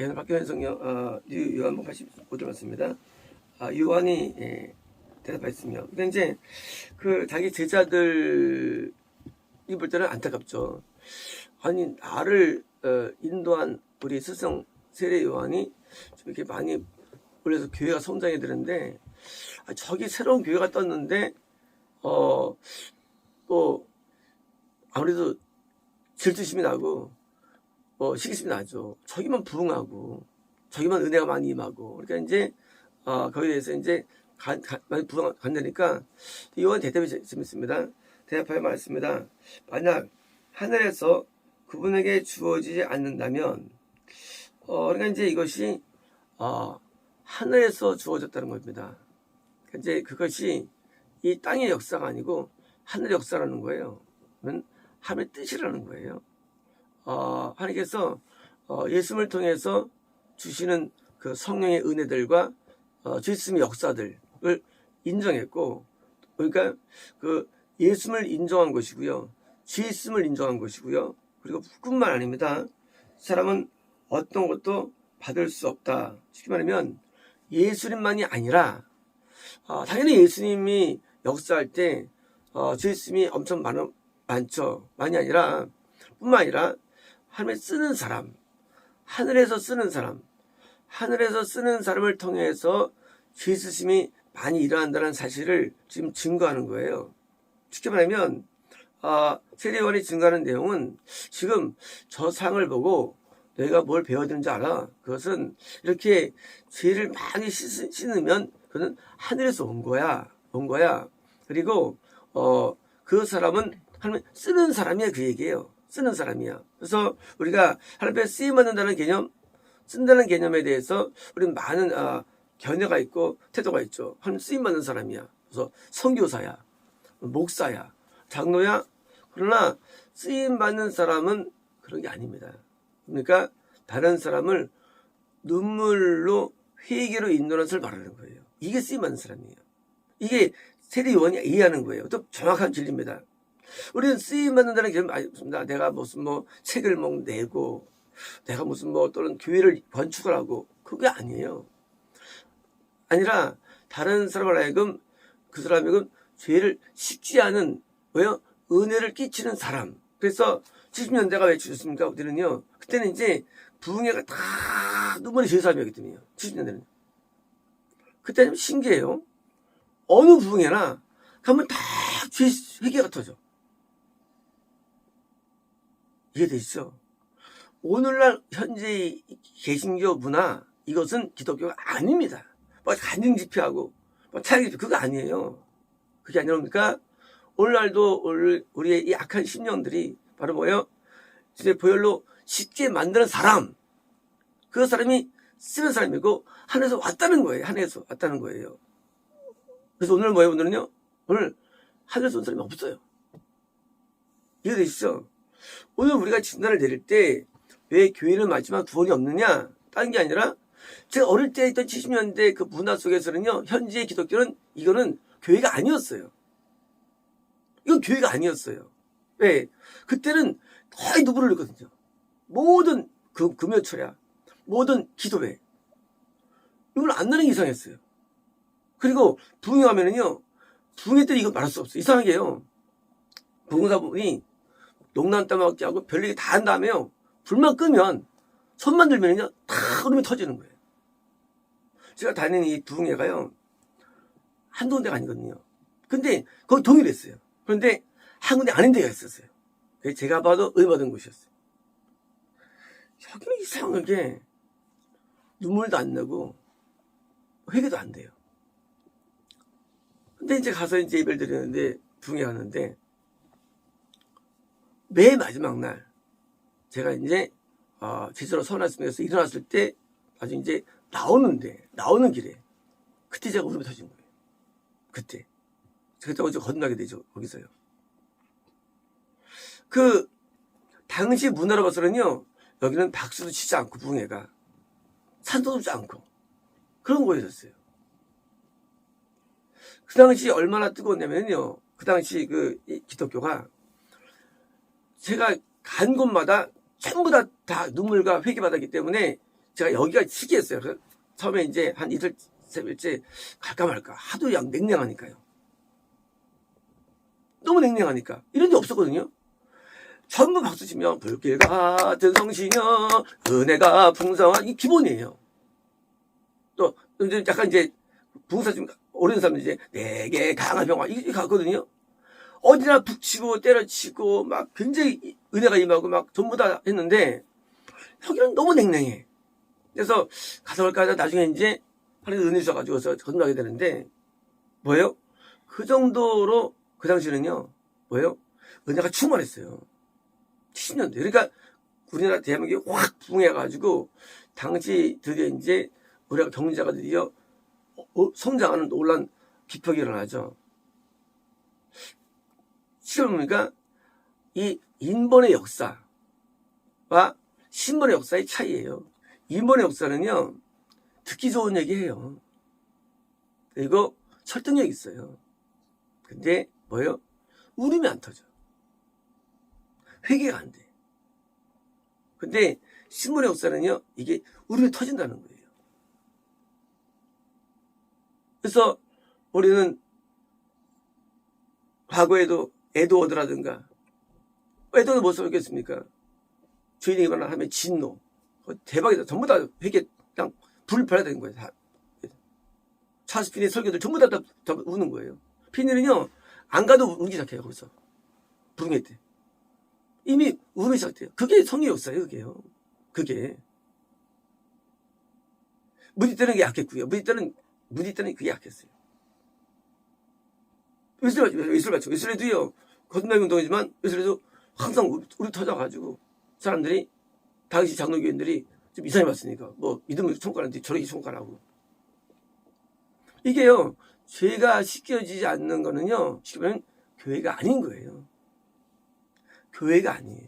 오늘 박교현 성령 요한복 85절 맞습니다. 요한이 대답했으며, 근데 이제 그 자기 제자들이 볼 때는 안타깝죠. 아니 나를 인도한 우리 스승 세례 요한이 좀 이렇게 많이 올려서 교회가 성장해 되는데, 저기 새로운 교회가 떴는데 또 아무래도 질투심이 나고 시기심이 나죠. 저기만 부흥하고 저기만 은혜가 많이 임하고, 그러니까 이제 거기에 대해서 이제 많이 부흥한다니까 요한 대답이 재밌습니다. 대답하여 말했습니다. 만약 하늘에서 그분에게 주어지지 않는다면, 그러니까 이제 이것이 하늘에서 주어졌다는 겁니다. 그러니까 이제 그것이 이 땅의 역사가 아니고 하늘의 역사라는 거예요. 그러면 하늘의 뜻이라는 거예요. 하나님께서 예수님을 통해서 주시는 그 성령의 은혜들과 주님의 역사들을 인정했고, 그러니까 그 예수님을 인정한 것이고요, 주님을 인정한 것이고요, 그리고 뿐만 아닙니다. 사람은 어떤 것도 받을 수 없다. 쉽게 말하면 예수님만이 아니라 당연히 예수님이 역사할 때 주님이 엄청 많죠. 많이 아니라 뿐만 아니라 하나님이 쓰는 사람, 하늘에서 쓰는 사람을 통해서 죄 쓰심이 많이 일어난다는 사실을 지금 증거하는 거예요. 쉽게 말하면 세례 요한이 증거하는 내용은 지금 저 상을 보고 너희가 뭘 배워야 되는지 알아. 그것은 이렇게 죄를 많이 씻으면 그는 하늘에서 온 거야. 그리고 그 사람은 하나님 쓰는 사람이야, 그 얘기예요. 쓰는 사람이야. 그래서 우리가 하나님께 쓰임 받는다는 개념, 쓴다는 개념에 대해서 우리는 많은 견해가 있고 태도가 있죠. 하나님 쓰임 받는 사람이야. 그래서 선교사야, 목사야, 장로야. 그러나 쓰임 받는 사람은 그런 게 아닙니다. 그러니까 다른 사람을 눈물로 회개로 인도하는 것을 말하는 거예요. 이게 쓰임 받는 사람이에요. 이게 세례 요한이 이해하는 거예요. 또 정확한 진리입니다. 우리는 쓰임 받는다는 개념 아닙니다. 내가 무슨 책을 내고, 내가 무슨 또는 교회를 건축을 하고, 그게 아니에요. 아니라 다른 사람을 하여금 그 사람에게 죄를 씻지 않은 은혜를 끼치는 사람. 그래서 70년대가 왜 주셨습니까? 우리는요, 그때는 이제 부흥회가 다 눈물이 죄 사람이었기 때문이에요. 70년대는. 그때는 신기해요. 어느 부흥회나 가면 다 죄 회개가 터져. 이해되시죠? 오늘날 현재 개신교 문화, 이것은 기독교가 아닙니다. 간증 집회하고 차례 집회, 그거 아니에요. 그게 아니라 뭡니까? 오늘날도 우리의 이 악한 신령들이 바로 뭐예요? 이제 보혈로 쉽게 만드는 사람, 그 사람이 쓰는 사람이고 하늘에서 왔다는 거예요. 하늘에서 왔다는 거예요. 그래서 오늘 뭐예요? 오늘은요, 오늘 하늘에서 온 사람이 없어요. 이해되시죠? 오늘 우리가 진단을 내릴 때 왜 교회는 맞지만 구원이 없느냐? 다른 게 아니라 제가 어릴 때 있던 70년대 그 문화 속에서는요, 현지의 기독교는 이거는 교회가 아니었어요. 이건 교회가 아니었어요. 왜? 그때는 거의 누구를 흘렸거든요. 모든 금요철야, 모든 기도회, 이걸 안 나는 게 이상했어요. 그리고 부흥하면은요, 부흥회 때 이거 말할 수 없어요. 이상하게요. 부흥사분이 농난 따먹기 하고 별얘기 다 한 다음에요, 불만 끄면 손만 들면요 다 흐름이 터지는 거예요. 제가 다니는 이 부흥회가요, 한두 군데가 아니거든요. 근데 거기 동일했어요. 그런데 한 군데 아닌 데가 있었어요. 제가 봐도 의받은 곳이었어요. 여기는 이상하게 눈물도 안 나고 회개도 안 돼요. 근데 이제 가서 이제 예배를 드리는데, 부흥회 가는데 매 마지막 날 제가 이제 제주로 서원하시면서 일어났을 때 아주 이제 나오는 길에 그때 제가 울음이 터진 거예요. 그때 어제 거듭나게 되죠. 거기서요. 그 당시 문화로 봐서는요, 여기는 박수도 치지 않고 부흥회가 산도 높지 않고 그런 거였어요. 그 당시 얼마나 뜨거웠냐면요, 그 당시 그 기독교가 제가 간 곳마다 전부 다 눈물과 회개받았기 때문에 제가 여기가 특이했어요. 처음에 이제 한 이틀, 세일째 갈까 말까. 하도 그냥 냉랭하니까요. 너무 냉랭하니까. 이런 데 없었거든요. 전부 박수 치면 불길 같은 성시녀 은혜가 풍성한 이 기본이에요. 또 이제 약간 이제 부흥사 좀 오래된 사람들 이제 내게 강한 평화 이게 갔거든요. 어디나 북치고 때려치고 막 굉장히 은혜가 임하고 막 전부 다 했는데 여기는 너무 냉랭해. 그래서 가서 갈까 하다 나중에 이제 하나님 은혜 주셔가지고서 건너가게 되는데 뭐예요? 그 정도로 그 당시에는요 뭐예요? 은혜가 충만했어요. 70년대. 그러니까 우리나라 대한민국이 확 부흥해가지고 당시 드디어 이제 우리가 경제가 드디어 성장하는 놀란 기폭이 일어나죠. 지금 보니까 이 인본의 역사와 신본의 역사의 차이예요. 인본의 역사는요 듣기 좋은 얘기해요. 그리고 설득력 있어요. 근데 뭐예요? 울음이 안 터져. 회개가 안 돼. 근데 신본의 역사는요 이게 울음이 터진다는 거예요. 그래서 우리는 과거에도 에드워드라든가 에드워드 못 써먹겠습니까? 주인이 하면 진노 대박이다. 전부 다 회개 그냥 불을 펴야 되는 거예요. 다. 찰스 피니의 설교들 전부 다 우는 거예요. 피니는요 안 가도 울기 시작해요. 거기서 부흥회 때 이미 울음이 시작돼요. 그게 성의 역사예요. 그게요. 그게 무디 때는 그게 약했고요. 무디 때는 그게 약했어요. 웨슬레도요 거듭나기 운동이지만 웨슬레도 항상 울이 터져가지고 사람들이 당시 장로교인들이 좀 이상해 봤으니까 뭐 믿음을 총괄하는데 저렇게 총괄하고 이게요 죄가 씻겨지지 않는 거는요 쉽게 말하면 교회가 아닌 거예요. 교회가 아니에요.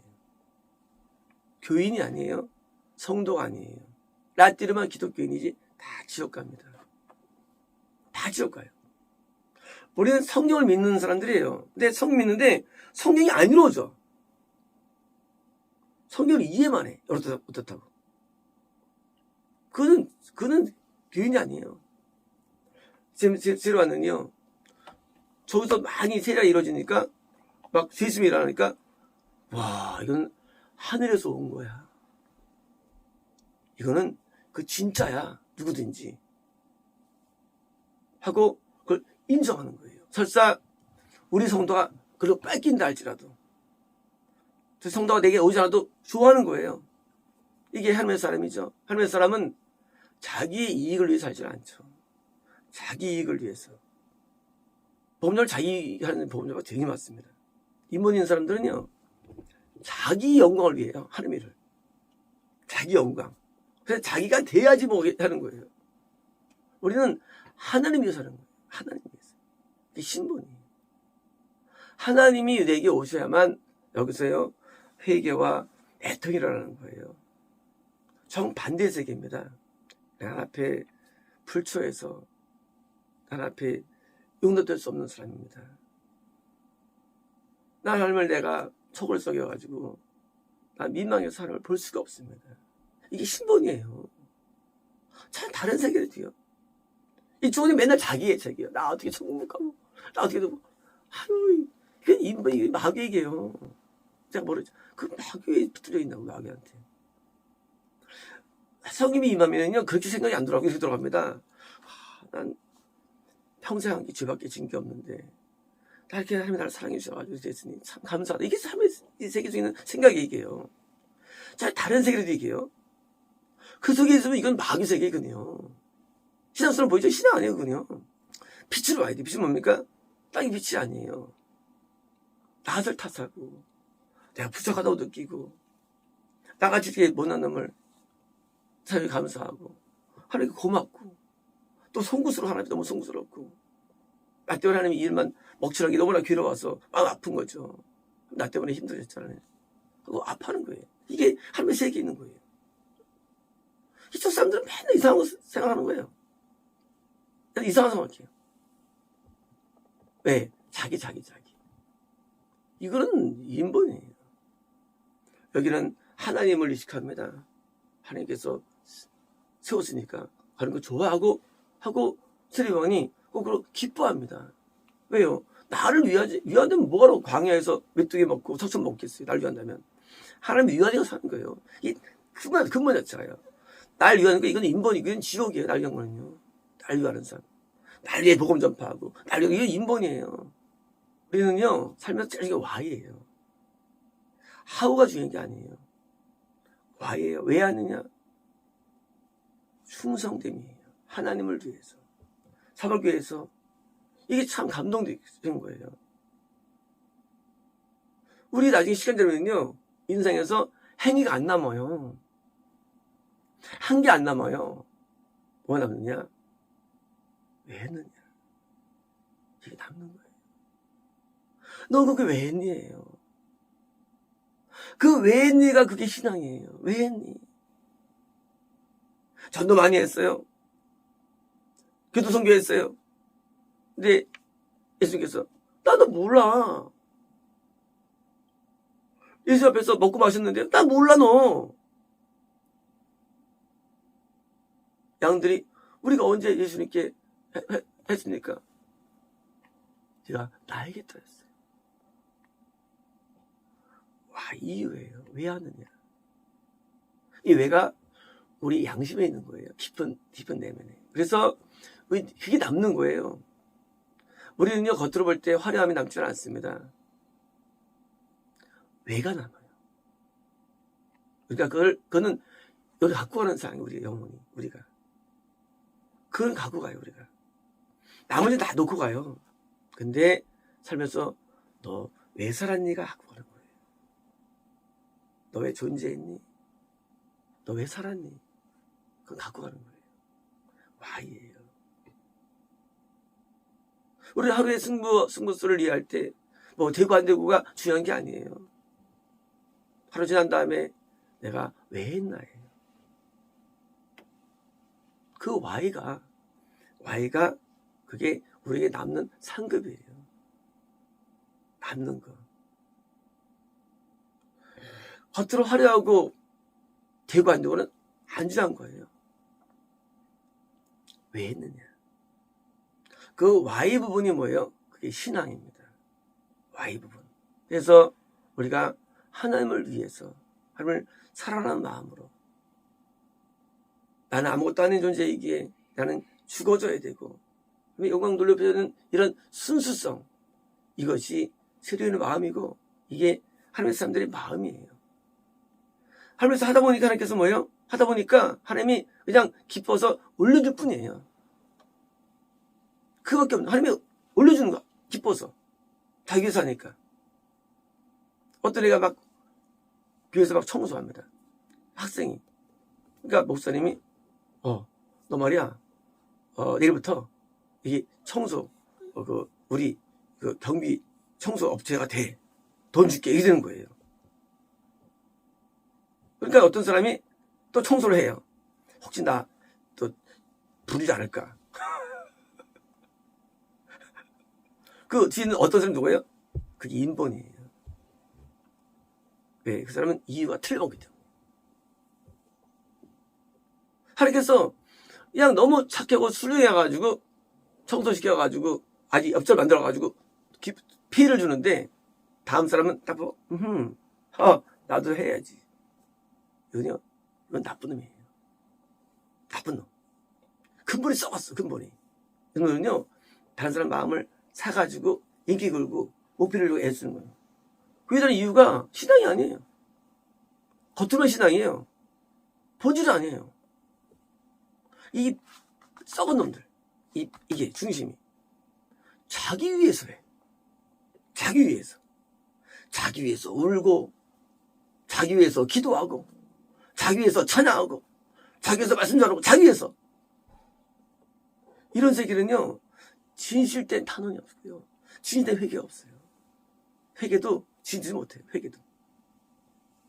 교인이 아니에요. 성도가 아니에요. 라띠르만 기독교인이지 다 지옥 갑니다. 다 지옥 가요. 우리는 성경을 믿는 사람들이에요. 근데 성경 믿는데 성경이 안 이루어져. 성경을 이해만 해. 어떻다고. 그는 교인이 아니에요. 제로와는요. 저기서 많이 세례가 이루어지니까 막 세심이 일어나니까 와 이건 하늘에서 온 거야. 이거는 그 진짜야. 누구든지. 하고 그걸 인정하는 거예요. 설사 우리 성도가 그걸 뺏긴다 할지라도 그 성도가 내게 오지 않아도 좋아하는 거예요. 이게 하나님의 사람이죠. 하나님의 사람은 자기의 이익을 위해서 살지 않죠. 자기 이익을 위해서. 법률 자기 하는 법률가 되게 많습니다. 인본인 사람들은요. 자기 영광을 위해요. 하나님의 일을. 자기 영광. 그래서 자기가 돼야지 뭐 하는 거예요. 우리는 하나님 위해서 하는 거예요. 하나님 위해서. 이게 신본이에요. 하나님이 내게 오셔야만 여기서요. 회개와 애통이 일어나는 거예요. 정반대의 세계입니다. 나 앞에 불초해서 나 앞에 용납될 수 없는 사람입니다. 나 하나님을 내가 속을 썩여가지고 나 민망해서 하나님을 볼 수가 없습니다. 이게 신본이에요. 참 다른 세계를 뒤요. 이쪽은 맨날 자기의 책이에요. 나 어떻게 천국 못 가고 나 어떻게 되고 아유 이게 마귀에게요. 제가 모르죠. 그 마귀에 붙들려 있나고 마귀한테. 성님이 임하면요 그렇게 생각이 안 들어가고 이렇게 들어갑니다. 난 평생 한 게 죄밖에 진 게 없는데 나 이렇게 하나님이 나를 사랑해 주셔가지고 됐으니 참 감사하다. 이게 삶의 세계 속에 있는 생각이 이게요. 자 다른 세계도 이게요. 그 속에 있으면 이건 마귀 세계거든요. 신앙스러운 보이죠? 신앙 아니에요, 그거요. 빛으로 와야 돼. 빛은 뭡니까? 땅이 빛이 아니에요. 나를 탓하고, 내가 부족하다고 느끼고, 나같이 이렇게 못난 놈을 사람이 감사하고, 하나님께 고맙고, 또 송구스러워, 하나님 너무 송구스럽고, 나 때문에 하나님이 일만 먹칠하기 너무나 괴로워서 마음 아픈 거죠. 나 때문에 힘들었잖아요. 그거 아파하는 거예요. 이게 하나님의 세계에 있는 거예요. 이쪽 사람들은 맨날 이상한 거 생각하는 거예요. 이상한 생각해요. 왜? 자기. 이거는 인본이에요. 여기는 하나님을 의식합니다. 하나님께서 세웠으니까 하는 거 좋아하고 하고 세례요한이 거꾸로 기뻐합니다. 왜요? 나를 위한다면 뭐하러 광야에서 메뚜기 먹고 석천 먹겠어요? 나를 위한다면. 하나님 위하려고 사는 거예요. 이 근본 자체가요. 날 위하는 거 이건 인본이고 이건 지옥이에요. 날 위한 거는요. 날 위하는 사람. 날 위해 복음 전파하고 날 위해 이건 인본이에요. 우리는요 살면서 제일 이게 Y예요. 하우가 중요한 게 아니에요. Y예요. 왜 하느냐? 충성됨이에요. 하나님을 위해서. 사발교회에서 이게 참 감동적인 거예요. 우리 나중에 시간 되면요 인생에서 행위가 안 남아요. 한 게 안 남아요. 뭐가 남느냐? 왜 했느냐? 이게 남는 거예요. 너 그게 왜 했니예요. 그 왜 했니가 그게 신앙이에요. 왜 했니? 전도 많이 했어요. 기도 선교했어요. 근데 예수님께서 나도 몰라. 예수 앞에서 먹고 마셨는데 나 몰라 너. 양들이 우리가 언제 예수님께 했습니까? 제가 나에게 떠였어요. 와, 이유예요. 왜 하느냐? 이 왜가 우리 양심에 있는 거예요. 깊은 내면에. 그래서 그게 남는 거예요. 우리는요 겉으로 볼 때 화려함이 남지는 않습니다. 왜가 남아요. 그러니까 그거는 여기 갖고 가는 사람이 우리 영혼이 우리가. 그걸 갖고 가요 우리가. 나머지 다 놓고 가요. 근데 살면서 너 왜 살았니가 갖고 가는 거예요. 너 왜 존재했니? 너 왜 살았니? 그건 갖고 가는 거예요. Y예요. 우리 하루의 승부수를 이해할 때 뭐 되고 안 되고가 중요한 게 아니에요. 하루 지난 다음에 내가 왜 했나예요. 그 Y가 그게 우리에게 남는 상급이에요. 남는 거. 겉으로 화려하고 되고 안 되고는 안 중요한 거예요. 왜 했느냐. 그 Y 부분이 뭐예요? 그게 신앙입니다. Y 부분. 그래서 우리가 하나님을 위해서 하나님을 사랑하는 마음으로 나는 아무것도 아닌 존재이기에 나는 죽어줘야 되고 영광 돌려드리는 이런 순수성, 이것이 세례요한의 마음이고 이게 하나님의 사람들의 마음이에요. 하나님께서 하다 보니까 하나님께서 뭐예요? 하다 보니까 하나님이 그냥 기뻐서 올려줄 뿐이에요. 그밖에 없는 하나님이 올려주는 거 기뻐서 자기 위해서 하니까. 어떤 애가 막 교회에서 막 청소합니다. 학생이. 그러니까 목사님이 너 말이야 내일부터 이게 청소 우리 경비 청소 업체가 돼. 돈 줄게. 이렇게 되는 거예요. 그러니까 어떤 사람이 또 청소를 해요. 혹시 나 또 부르지 않을까? 그 뒤에는 어떤 사람이 누구예요? 그게 인본이에요. 왜? 그 사람은 이유가 틀려오기 때문에. 하나님께서 그냥 너무 착하고 순수해가지고 청소시켜가지고 아직 엽전 만들어가지고 피해를 주는데 다음 사람은 딱 보고 나도 해야지. 이건 나쁜 놈이에요. 나쁜 놈. 근본이 썩었어. 근본이. 그러면요 다른 사람 마음을 사가지고 인기 걸고 목표를 주고 애쓰는 거예요. 그에 대한 이유가 신앙이 아니에요. 겉으로는 신앙이에요. 본질이 아니에요. 이 썩은 놈들, 이게 중심이 자기 위해서 해. 자기 위해서. 자기 위해서 울고, 자기 위해서 기도하고, 자기 위해서 찬양하고, 자기 위해서 말씀 전하고, 자기 위해서. 이런 세계는요, 진실된 탄원이 없고요. 진실된 회개가 없어요. 회개도 진지 못해요. 회개도.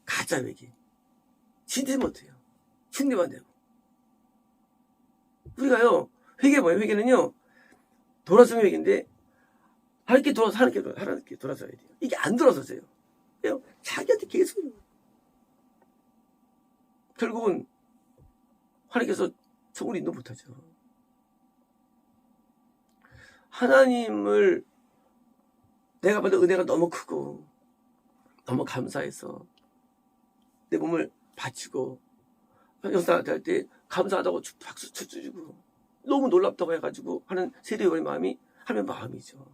가짜 회개. 진지 못해요. 흉내만 내고. 우리가요, 회개 뭐예요? 회개는요, 돌아서는 회개인데, 하나님께 돌아서야 돼요. 이게 안 돌아서세요. 왜요? 자기한테 계속. 결국은, 하나님께서 천국을 인도 못하죠. 하나님을 내가 받은 은혜가 너무 크고 너무 감사해서 내 몸을 바치고 영상 할 때 감사하다고 박수 쳐주고 너무 놀랍다고 해가지고 하는 세례요한의 마음이 하나님의 마음이죠.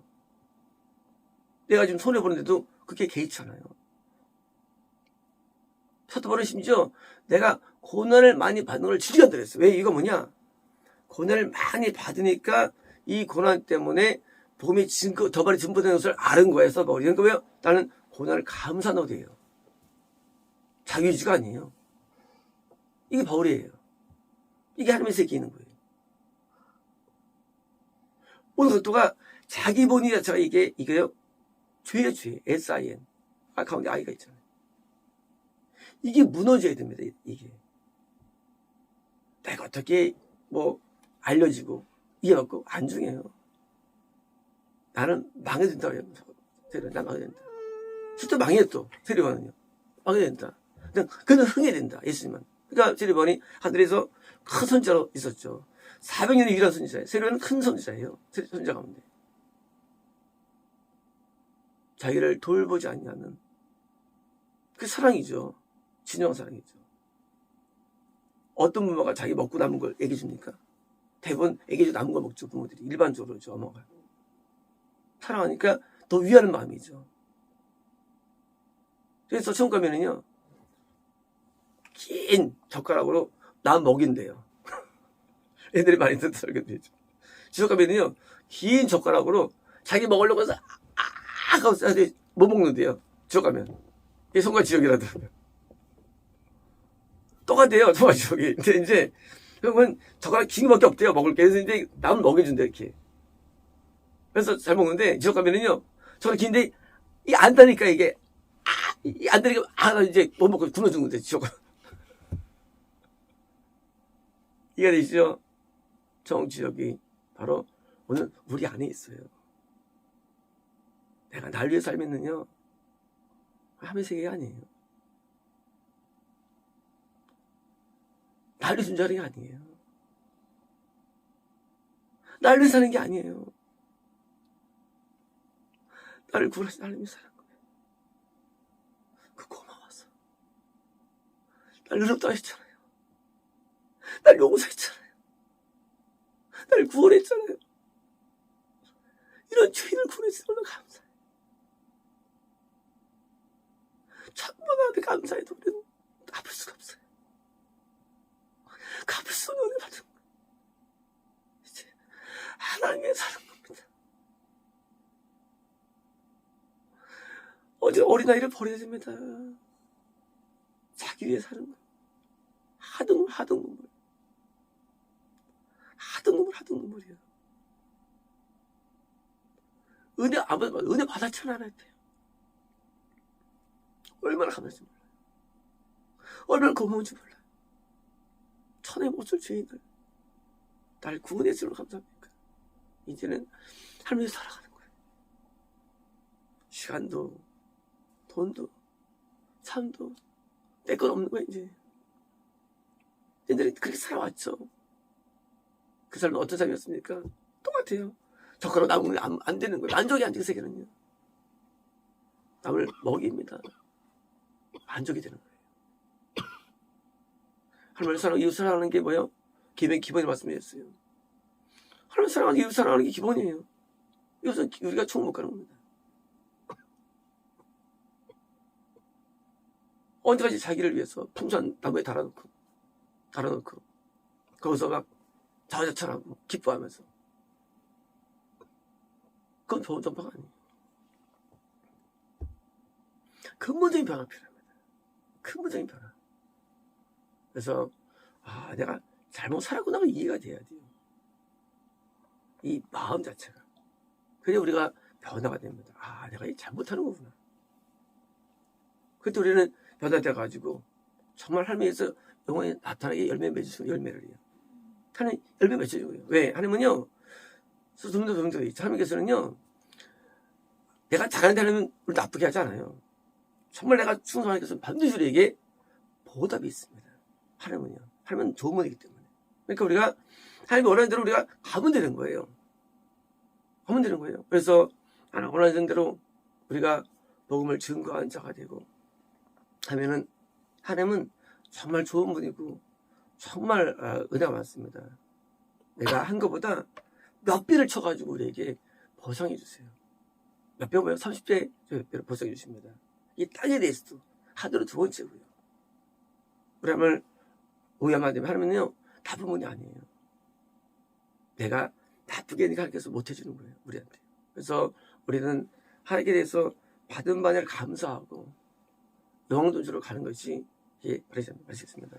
내가 지금 손해보는데도 그게 개의치않아요. 사도 바울은 심지어 내가 고난을 많이 받는 걸 즐겨 들었어요. 왜? 이거 뭐냐? 고난을 많이 받으니까 이 고난 때문에 복음이 더 많이 증거되는 것을 아는 거예요. 사도 바울이. 그러니까 왜요? 나는 고난을 감사하는 거예요. 자기유지가 아니에요. 이게 바울이에요. 이게 하나님의 세계에 있는 거예요. 오늘 그것도가 자기 본인 자체가 이게요. 죄예요, 죄. S-I-N. 가운데 I가 있잖아요. 이게 무너져야 됩니다, 이게. 내가 어떻게 알려지고 이해받고 안 중요해요. 나는 망해야 된다고 해요. 난 망해야 된다. 실제 망해요, 또. 세례요한은요. 망해야 된다. 그는 흥해야 된다, 예수님은. 그러니까 세례요한이 하늘에서 큰 선지자로 있었죠. 400년의 유일한 선지자예요. 세례요한은 큰 선지자예요. 선지자 가운데. 자기를 돌보지 않냐는 그게 사랑이죠. 진정한 사랑이죠. 어떤 부모가 자기 먹고 남은 걸 애기 줍니까? 대부분 애기 주 남은 거 먹죠. 부모들이 일반적으로죠. 어머가 사랑하니까 더 위하는 마음이죠. 그래서 천국 가면은요 긴 젓가락으로 남 먹인대요. 애들이 많이 듣는 설교되죠. 지옥 가면은요 긴 젓가락으로 자기 먹으려고 해서 하고 못 먹는데요. 지옥 가면 이게 성과 지옥이라더라고요. 똑같아요. 성과 지옥이. 근데 이제 그러면 젓가락 긴 거밖에 없대요. 먹을 게. 그래서 이제 남을 먹여준대 이렇게. 그래서 잘 먹는데 지옥 가면은요 젓가락 긴데 이게 안 다니까 이게 안 되니까 이제 못 먹고 굶어 죽는데 지옥. 이해가 되시죠? 정지역이 바로 오늘 우리 안에 있어요. 내가 날 위해 살면은요 하나님의 세계가 아니에요. 날 위해 존재하는 게 아니에요. 날 위해 사는 게 아니에요. 나를 구원하신 하나님이 사는 거예요. 그 고마워서. 날 의롭다 하셨잖아요. 날 용서했잖아요. 날 구원했잖아요. 이런 죄인을 구원해주셔서 감사해요. 천만에 감사해도 우리는 갚을 수가 없어요. 갚을 수 없는 은혜 받은 거예요. 이제 하나님의 사는 겁니다. 어제 어린아이를 버려야 됩니다. 자기 위해 사는 거예요. 하등 눈물이에요. 은혜 받았잖아, 하나님한테. 얼마나 감사한지 몰라요. 얼마나 고마운지 몰라요. 천의 못을 죄인들 날 구원해 주는 감사합니까? 이제는 하나님이 살아가는 거예요. 시간도 돈도 삶도 내 건 없는 거야 이제. 얘들이 그렇게 살아왔죠. 그 삶은 어떤 삶이었습니까? 똑같아요. 젓가락 남으면 안 되는 거예요. 만족이 안 되는 세계는요. 남을 먹입니다. 만족이 되는 거예요. 하나님을 사랑하고 이웃 사랑하는 게 뭐예요? 기본이 말씀드렸어요. 하나님을 사랑하고 이웃 사랑하는 게 기본이에요. 이것은 우리가 총 못 가는 겁니다. 언제까지 자기를 위해서 풍선 나무에 달아놓고 거기서 막 자화자찬하고 기뻐하면서. 그건 좋은 정파가 아니에요. 근본적인 변화 필요합니다. 근본적인 변화. 그래서 내가 잘못 살았구나가 이해가 돼야 돼요. 이 마음 자체가. 그래야 우리가 변화가 됩니다. 내가 잘못하는 거구나. 그때 우리는 변화돼가지고 정말 하나님께서 영원히 나타나게 열매 맺으시고 열매를 해요. 하나님 열매 맺으시고요. 왜? 하나님은요. 수dum도 하나님께서는요. 내가 잘하는데 하나님은 우리 나쁘게 하지 않아요. 정말 내가 충성하니까 반드시 우리에게 보답이 있습니다. 하나님은요. 하나님은 좋은 분이기 때문에. 그러니까 우리가 하나님이 원하는 대로 우리가 가면 되는 거예요. 가면 되는 거예요. 그래서 하나님 원하는 대로 우리가 복음을 증거한 자가 되고 하면은 하나님은 정말 좋은 분이고 정말 은혜가 많습니다. 내가 한 것보다 몇 배를 쳐가지고 우리에게 보상해 주세요. 몇 배면 30배 몇 배를 보상해 주십니다. 이 땅에 대해서도 하늘은 두 번째고요. 우리 하나님을 오해하면 안 되면 하나님은요 나쁜 분이 아니에요. 내가 나쁘게 하니까 하나님께서 못 해주는 거예요. 우리한테. 그래서 우리는 하나님께 대해서 받은 바를 감사하고 영광 돈주로 가는 것이 바라겠습니다.